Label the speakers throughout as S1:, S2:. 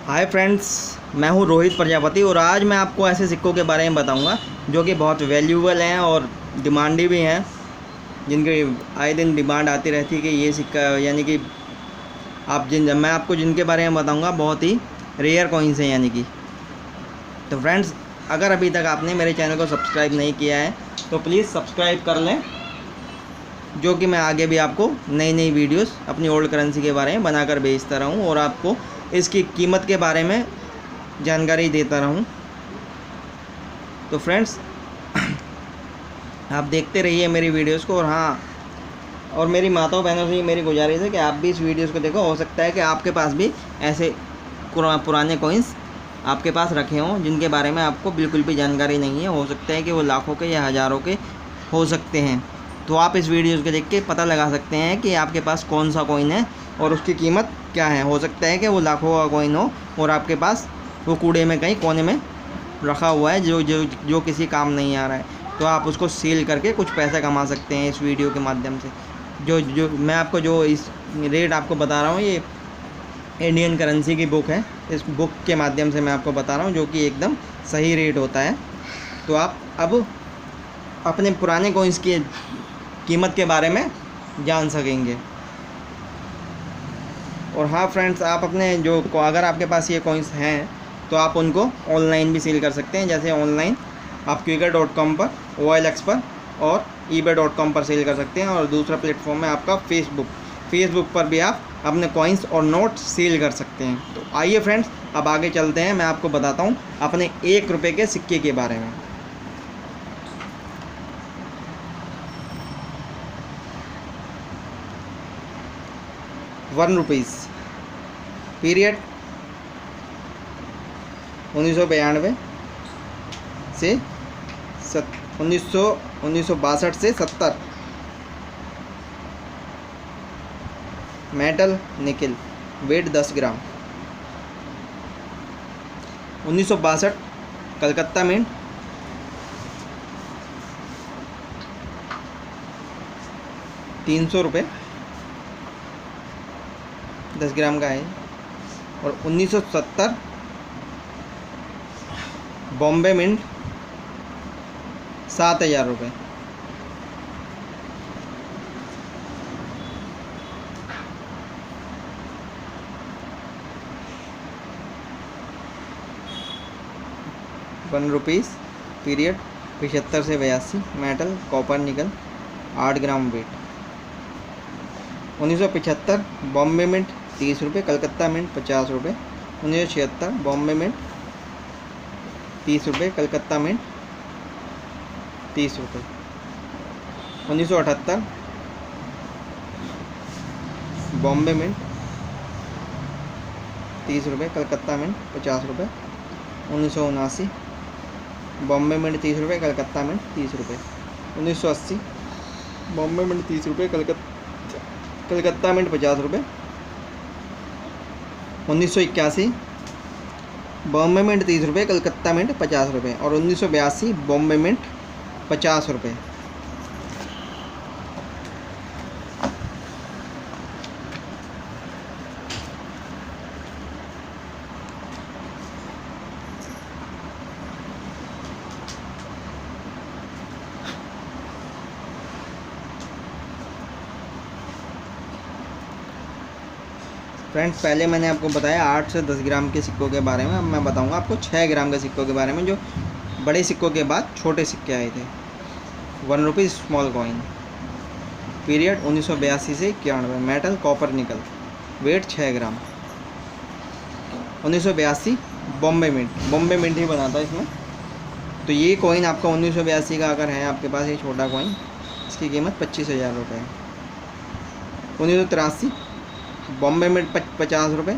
S1: Hi friends, मैं हूं रोहित प्रजापति और आज मैं आपको ऐसे सिक्कों के बारे में बताऊंगा जो कि बहुत वैल्यूबल हैं और डिमांडी भी हैं, जिनकी आए दिन डिमांड आती रहती है कि ये सिक्का यानी कि मैं आपको जिनके बारे में बताऊंगा बहुत ही रेयर कॉइन्स हैं यानी कि। तो फ्रेंड्स, अगर अभी तक आपने मेरे चैनल को सब्सक्राइब नहीं किया है तो प्लीज़ सब्सक्राइब कर लें, जो कि मैं आगे भी आपको नई नई वीडियोस अपनी ओल्ड करेंसी के बारे में बनाकर भेजता रहूं और आपको इसकी कीमत के बारे में जानकारी देता रहूं। तो फ्रेंड्स, आप देखते रहिए मेरी वीडियोस को। और हाँ, और मेरी माताओं बहनों से ये मेरी गुजारिश है कि आप भी इस वीडियोस को देखो। हो सकता है कि आपके पास भी ऐसे पुराने कॉइन्स आपके पास रखे हों जिनके बारे में आपको बिल्कुल भी जानकारी नहीं है। हो सकता है कि वो लाखों के या हज़ारों के हो सकते हैं। तो आप इस वीडियोस को देख के पता लगा सकते हैं कि आपके पास कौन सा कॉइन है और उसकी कीमत क्या है। हो सकता है कि वो लाखों का कॉइन हो और आपके पास वो कूड़े में कहीं कोने में रखा हुआ है जो किसी काम नहीं आ रहा है। तो आप उसको सेल करके कुछ पैसा कमा सकते हैं इस वीडियो के माध्यम से। जो मैं आपको जो इस रेट आपको बता रहा हूँ, ये इंडियन करेंसी की बुक है। इस बुक के माध्यम से मैं आपको बता रहा हूँ, जो कि एकदम सही रेट होता है। तो आप अब अपने पुराने कॉइन्स की कीमत के बारे में जान सकेंगे। और हाँ फ्रेंड्स, आप अपने अगर आपके पास ये कॉइन्स हैं तो आप उनको ऑनलाइन भी सेल कर सकते हैं। जैसे ऑनलाइन आप quikr.com पर, OLX पर और ebay.com पर सेल कर सकते हैं। और दूसरा प्लेटफॉर्म है आपका फेसबुक पर भी आप अपने कॉइन्स और नोट सेल कर सकते हैं। तो आइए फ्रेंड्स, अब आगे चलते हैं। मैं आपको बताता हूँ अपने 1 रुपये के सिक्के के बारे में। ₹1 पीरियड 1992 से 1962 से 70, मेटल निकिल, वेट 10 ग्राम। 1962 कलकत्ता मिंट, ₹300 10 ग्राम का है। और 1970 बॉम्बे मिंट, ₹7,000। ₹1 पीरियड 75 से 82, metal copper nickel, 8 gram weight. 1975 Bombay mint ₹30, Calcutta mint ₹50। 1976 Bombay mint ₹30, Calcutta mint ₹30। 1978 Bombay mint ₹30, Calcutta mint ₹50। 1979 Bombay mint ₹30, Calcutta mint ₹30। 1980 Bombay mint ₹30, Calcutta mint ₹50। 1981 Bombay mint ₹30, Calcutta mint ₹50। और 1982 बॉम्बे मिंट ₹50। फ्रेंड्स, पहले मैंने आपको बताया 8 से 10 ग्राम के सिक्कों के बारे में। अब मैं बताऊंगा आपको 6 ग्राम के सिक्कों के बारे में, जो बड़े सिक्कों के बाद छोटे सिक्के आए थे। ₹1 स्मॉल कॉइन, पीरियड 1982 से 91, मेटल कॉपर निकल, वेट 6 ग्राम। 1982 बॉम्बे मिंट ही बना था इसमें। तो ये कॉइन आपका 1982 का अगर है आपके पास, ये छोटा कॉइन, इसकी कीमत ₹25,000 है। 1983 Bombay mint ₹50,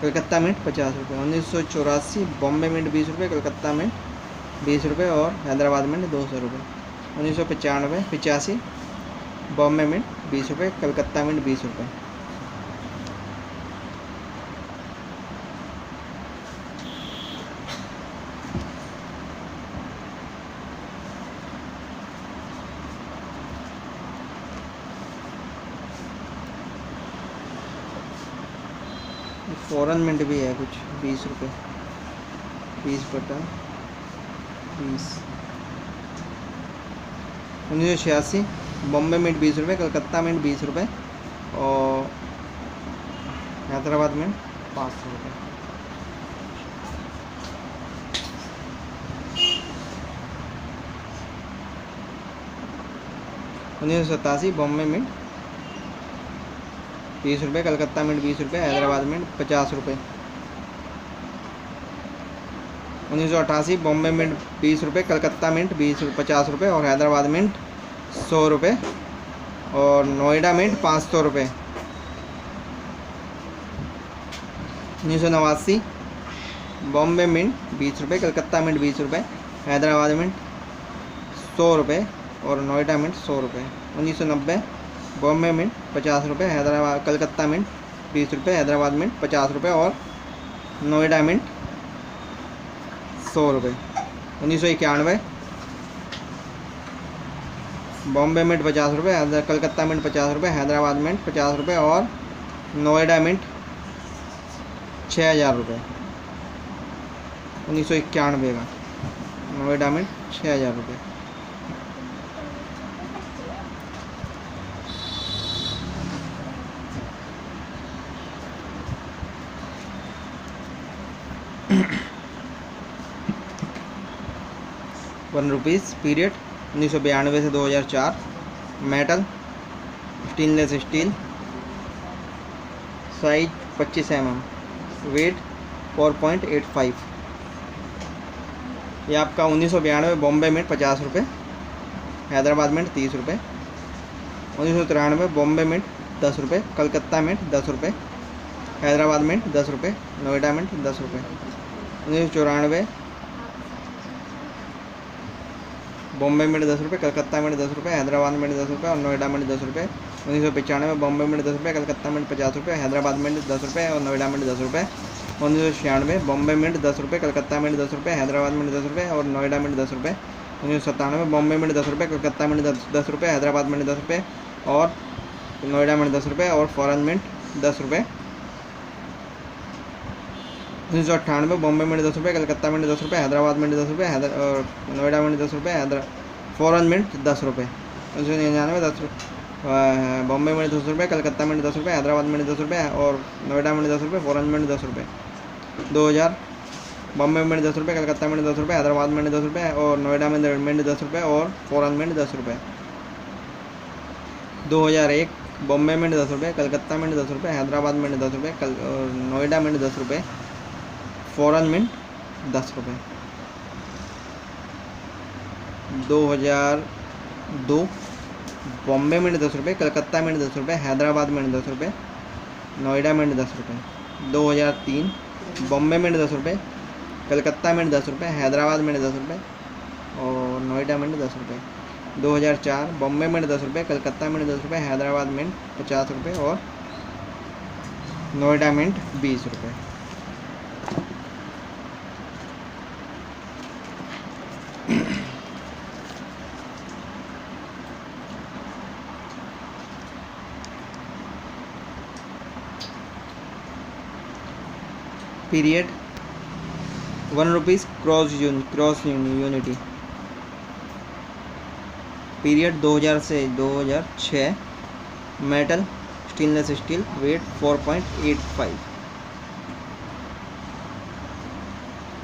S1: Calcutta mint ₹50। 1984 Bombay mint ₹20, Calcutta mint ₹20 और Hyderabad mint ₹200। 1985 Bombay mint ₹20, Calcutta mint ₹20। Foreign mint भी है कुछ 20 रुपये, 20/20। 1986 बॉम्बे मिंट 20 रुपये, कलकत्ता मिंट 20 रुपये और हैदराबाद मिंट 500 रुपये। उन्नीस सौ 87 बॉम्बे मिंट 20 रुपये, कलकत्ता मिंट 20 रुपये, हैदराबाद मिंट 50 रुपये। 1988 बॉम्बे मिंट 20 रुपये, कलकत्ता मिंट 50 रुपये और हैदराबाद मिंट 100 रुपये और नोएडा मिंट 500 रुपये। 1989 बॉम्बे मिंट 20 रुपये, कलकत्ता मिंट 20 रुपये, हैदराबाद मिंट 100 रुपये और नोएडा मिंट 100 रुपये। 1990 बॉम्बे मिंट 50 रुपये, हैदराबाद कलकत्ता मिंट 20 रुपये, हैदराबाद मिंट 50 रुपये और नोएडा मिंट 100 रुपये। 1991 बॉम्बे मिंट 50 रुपये, कलकत्ता मिंट 50 रुपये, हैदराबाद मिंट 50 रुपये और नोएडा मिंट 6000 रुपये। 1991 का नोएडा मिंट 6000 रुपये। ₹1 पीरियड 1992 से 2004। Metal stainless steel, size 25 mm, weight 4.85। ये आपका 1992 बॉम्बे मिंट 50 रुपये, हैदराबाद मिंट 30 रुपये। 1993 बॉम्बे मिंट 10 रुपये, कलकत्ता मिंट 10 रुपये, हैदराबाद मिंट 10 रुपये, नोएडा मिंट 10 रुपये। 1994 बॉम्बे मिंट 10 रुपये, कलकत्ता मिंट 10 रुपये, हैदराबाद मिंट 10 रुपये और नोएडा मिंट 10 रुपये। 1995 बॉम्बे मिंट 10 रुपये, कलकत्ता मिंट 50 रुपये, हैदराबाद मिंट 10 रुपये और नोएडा मिंट 10 रुपये। 1996 बॉम्बे मिंट 10 रुपये, कलकत्ता मिंट 10 रुपये, हैदराबाद मिंट 10 रुपये और नोएडा मिंट 10 रुपये। 1997 बॉम्बे मिंट 10 रुपये, कलकत्ता मिंट 10 रुपये, हैदराबाद मिंट 10 रुपये और नोएडा मिंट 10 रुपये और फॉरेन मिंट 10 रुपये। 1998 बॉम्बे मिंट 10 रुपये, कलकत्ता मिंट 10 रुपये, हैदराबाद मिंट 10 रुपये और नोएडा मिंट 10 रुपये, फॉरेन मिंट 10 रुपये। 1999 बॉम्बे मिंट 10 रुपये, कलकत्ता मिंट 10 रुपये, हैदराबाद मिंट 10 रुपये और नोएडा मिंट 10 रुपये, फॉरेन मिंट 10 रुपये। 2000 बॉम्बे मिंट 10 रुपये, कलकत्ता मिंट 10 रुपये, हैदराबाद मिंट 10 रुपये और नोएडा मिंट 10 रुपये और फॉरेन मिंट 10 रुपये। 2001 बॉम्बे मिंट 10 रुपये, कलकत्ता मिंट 10 रुपये, हैदराबाद मिंट 10 रुपये और नोएडा मिंट 10 रुपये, फॉरेन मिंट 10 रुपये। 2002 बॉम्बे मिंट 10 रुपये, कलकत्ता मिंट 10 रुपये, हैदराबाद मिंट 10 रुपये, नोएडा मिंट 10 रुपये। 2003 बॉम्बे मिंट 10 रुपये, कलकत्ता मिंट 10 रुपये, हैदराबाद मिंट 10 रुपये और नोएडा मिंट 10 रुपये। 2004 बॉम्बे मिंट 10 रुपये, कलकत्ता मिंट 10 रुपये, हैदराबाद मिंट 50 रुपये और नोएडा मिंट 20 रुपये। Period ₹1 cross unity. पीरियड 2000 से 2006। Metal stainless steel, weight 4.85।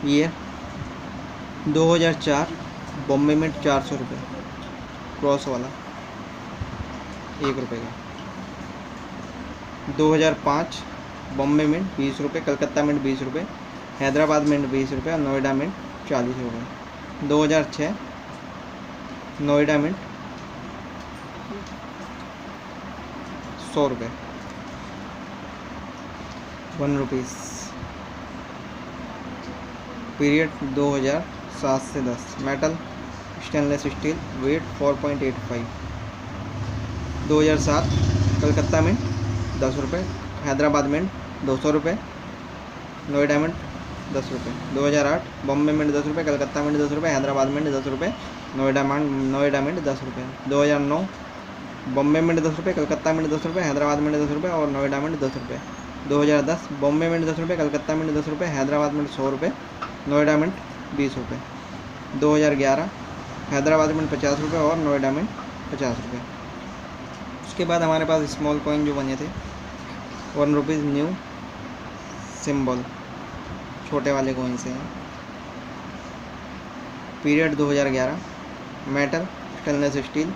S1: Year 2004 Bombay mint 400 रुपये, क्रॉस वाला 1 रुपये का। 2005 बॉम्बे मिंट 20 रुपये, कलकत्ता मिंट 20 रुपये, हैदराबाद मिंट 20 रुपये और नोएडा मिंट 40 रुपये। 2006 नोएडा मिंट 100 रुपये, ₹1। पीरियड 2007 से 10। Metal stainless steel, weight 4.85। 2007 Calcutta mint 10 रुपये, हैदराबाद मिंट 200 रुपये, नोएडा मिंट 10 रुपये। 2008 बॉम्बे मिंट 10 रुपये, कलकत्ता मिंट 10 रुपये, हैदराबाद मिंट 10 रुपये, नोएडा मिंट 10 रुपये। 2009 बॉम्बे मिंट 10 रुपये, कलकत्ता मिंट 10 रुपये, हैदराबाद मिंट 10 रुपये और नोएडा मिंट 10 रुपये। 2010 बॉम्बे मिंट 10 रुपये, कलकत्ता मिंट 10 रुपये, हैदराबाद मिंट 100 रुपये, नोएडा मिंट 20 रुपये। 2011 हैदराबाद मिंट 50 रुपये और नोएडा मिंट 50 रुपये। उसके बाद हमारे पास स्मॉल कॉइन जो बने थे 1 रुपीज़ न्यू सिंबल, छोटे वाले कॉइन से हैं। Period 2011, metal stainless steel,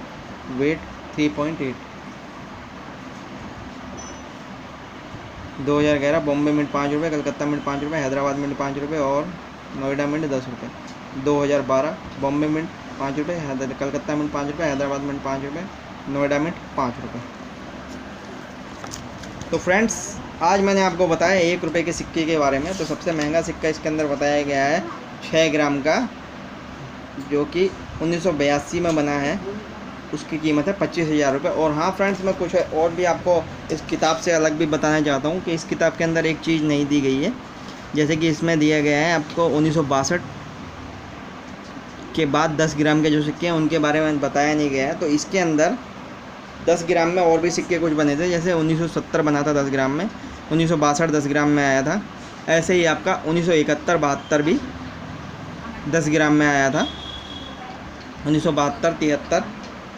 S1: weight 3.8। 2011 Bombay mint 5 रुपये, कलकत्ता मिंट 5 रुपये, हैदराबाद मिंट 5 रुपये और नोएडा मिंट 10 रुपये। 2012 बॉम्बे मिंट 5 रुपये, कलकत्ता मिंट 5 रुपये, हैदराबाद मिंट 5 रुपये, नोएडा मिंट 5 रुपये। तो फ्रेंड्स आज मैंने आपको बताया 1 रुपये के सिक्के के बारे में। तो सबसे महंगा सिक्का इसके अंदर बताया गया है 6 ग्राम का, जो कि 1982 में बना है। उसकी कीमत है 25,000 रुपये। और हाँ फ्रेंड्स, मैं कुछ और भी आपको इस किताब से अलग भी बताना चाहता हूँ कि इस किताब के अंदर एक चीज़ नहीं दी गई है। जैसे कि इसमें दिया गया है आपको 1962 के बाद 10 ग्राम के जो सिक्के हैं उनके बारे में बताया नहीं गया है। तो इसके अंदर 10 ग्राम में और भी सिक्के कुछ बने थे। जैसे 1970 बना था 10 ग्राम में, 1962 10 ग्राम में आया था। ऐसे ही आपका 1971 72 भी 10 ग्राम में आया था। 1972 73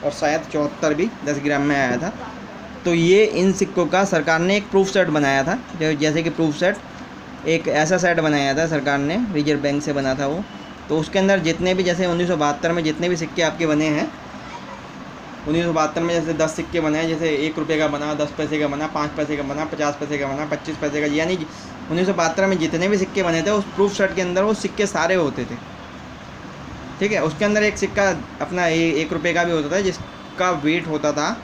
S1: और शायद 74 भी 10 ग्राम में आया था। तो ये इन सिक्कों का सरकार ने एक प्रूफ सेट बनाया था। जैसे कि प्रूफ सेट एक ऐसा सेट बनाया था सरकार ने, रिजर्व बैंक से बना था वो। तो उसके अंदर जितने भी, जैसे 1972 में जितने भी सिक्के आपके बने हैं, 1972 में जैसे 10 सिक्के बने हैं, जैसे 1 रुपये का बना, 10 पैसे का बना, 5 पैसे का बना, 50 पैसे का बना, 25 पैसे का, यानी 1972 में जितने भी सिक्के बने थे उस प्रूफ सेट के अंदर वो सिक्के सारे होते थे। ठीक है। उसके अंदर एक सिक्का अपना 1 रुपये का भी होता था, जिसका वेट होता था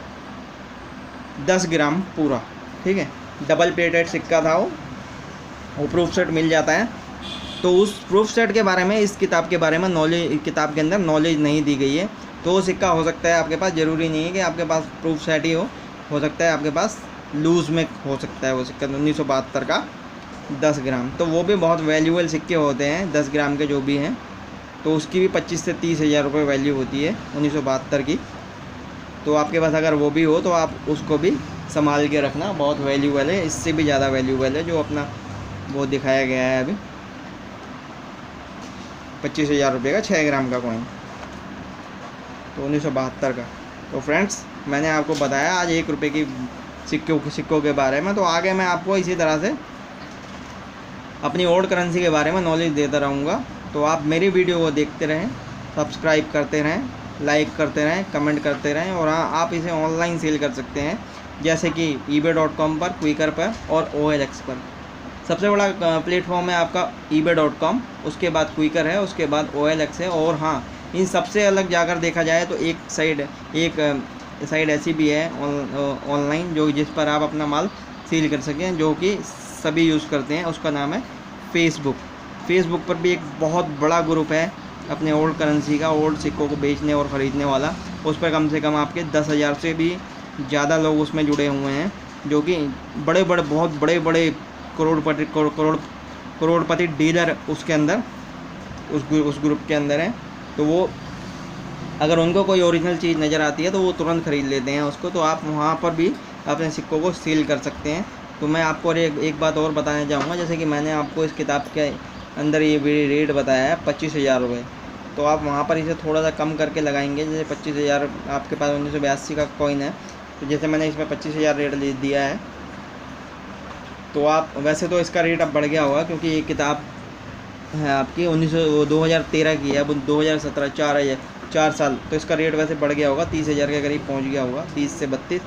S1: 10 ग्राम पूरा। ठीक है। डबल प्लेटेड सिक्का था वो प्रूफ सेट मिल जाता है। तो उस प्रूफ सेट के बारे में इस किताब के बारे में किताब के अंदर नॉलेज नहीं दी गई है। तो वो सिक्का हो सकता है आपके पास, ज़रूरी नहीं है कि आपके पास प्रूफ सेट ही हो सकता है आपके पास लूज़ में हो सकता है वो सिक्का 1972 का 10 ग्राम। तो वो भी बहुत वैल्यूबल सिक्के होते हैं 10 ग्राम के जो भी हैं। तो उसकी भी 25 से 30,000 रुपये वैल्यू होती है 1972 की। तो आपके पास अगर वो भी हो तो आप उसको भी संभाल के रखना, बहुत वैल्यूबल है, इससे भी ज़्यादा वैल्यूबल है जो अपना वो दिखाया गया है अभी 25,000 रुपये का 6 ग्राम का कॉइन, तो 1972 का। तो फ्रेंड्स मैंने आपको बताया आज 1 रुपये की सिक्कों के बारे में। तो आगे मैं आपको इसी तरह से अपनी ओल्ड करेंसी के बारे में नॉलेज देता रहूँगा। तो आप मेरी वीडियो को देखते रहें, सब्सक्राइब करते रहें, लाइक करते रहें, कमेंट करते रहें। और हाँ, आप इसे ऑनलाइन सेल कर सकते हैं, जैसे कि ebay.com पर, क्विकर पर और OLX पर। सबसे बड़ा प्लेटफॉर्म है आपका ebay.com, उसके बाद क्विकर है, उसके बाद OLX है। और हाँ, इन सबसे अलग जाकर देखा जाए तो एक साइड ऐसी भी है ऑनलाइन जो जिस पर आप अपना माल सेल कर सकें, जो कि सभी यूज़ करते हैं। उसका नाम है फेसबुक पर भी एक बहुत बड़ा ग्रुप है अपने ओल्ड करेंसी का, ओल्ड सिक्कों को बेचने और ख़रीदने वाला। उस पर कम से कम आपके 10,000 से भी ज़्यादा लोग उसमें जुड़े हुए हैं, जो कि बहुत बड़े करोड़पति डीलर उसके अंदर उस ग्रुप के अंदर हैं। तो वो अगर उनको कोई ओरिजिनल चीज़ नज़र आती है तो वो तुरंत ख़रीद लेते हैं उसको। तो आप वहाँ पर भी अपने सिक्कों को सेल कर सकते हैं। तो मैं आपको एक बात और बताना चाहूँगा, जैसे कि मैंने आपको इस किताब के अंदर ये रेट बताया है 25,000 रुपये। तो आप वहाँ पर इसे थोड़ा सा कम करके लगाएंगे। जैसे 25,000 आपके पास 1982 का कॉइन है, तो जैसे मैंने इसमें 25,000 रेट दिया है, तो आप वैसे तो इसका रेट अब बढ़ गया होगा, क्योंकि ये किताब है आपकी 2013 की है, अब 2017 4 साल, तो इसका रेट वैसे बढ़ गया होगा, 30,000 के करीब पहुँच गया होगा, 30 से 32।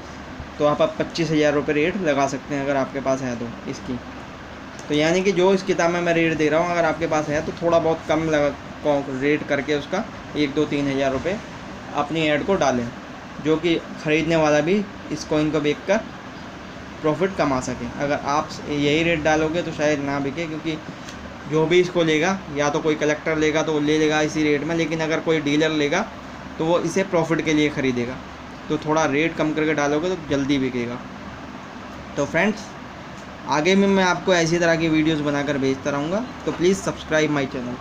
S1: तो आप 25,000 रुपये रेट लगा सकते हैं अगर आपके पास है तो इसकी। तो यानी कि जो इस किताब में मैं रेट दे रहा हूँ, अगर आपके पास है तो थोड़ा बहुत कम लगा रेट करके उसका 1-2-3 हज़ार रुपये अपनी ऐड को डालें, जो कि ख़रीदने वाला भी इस कॉइन को बेच कर प्रॉफिट कमा सके। अगर आप यही रेट डालोगे तो शायद ना बिके, क्योंकि जो भी इसको लेगा, या तो कोई कलेक्टर लेगा तो वो ले लेगा इसी रेट में, लेकिन अगर कोई डीलर लेगा तो वो इसे प्रॉफिट के लिए ख़रीदेगा। तो थोड़ा रेट कम करके डालोगे तो जल्दी बिकेगा। तो फ्रेंड्स आगे में मैं आपको ऐसी तरह की वीडियोस बनाकर भेजता रहूँगा। तो प्लीज़ सब्सक्राइब माय चैनल।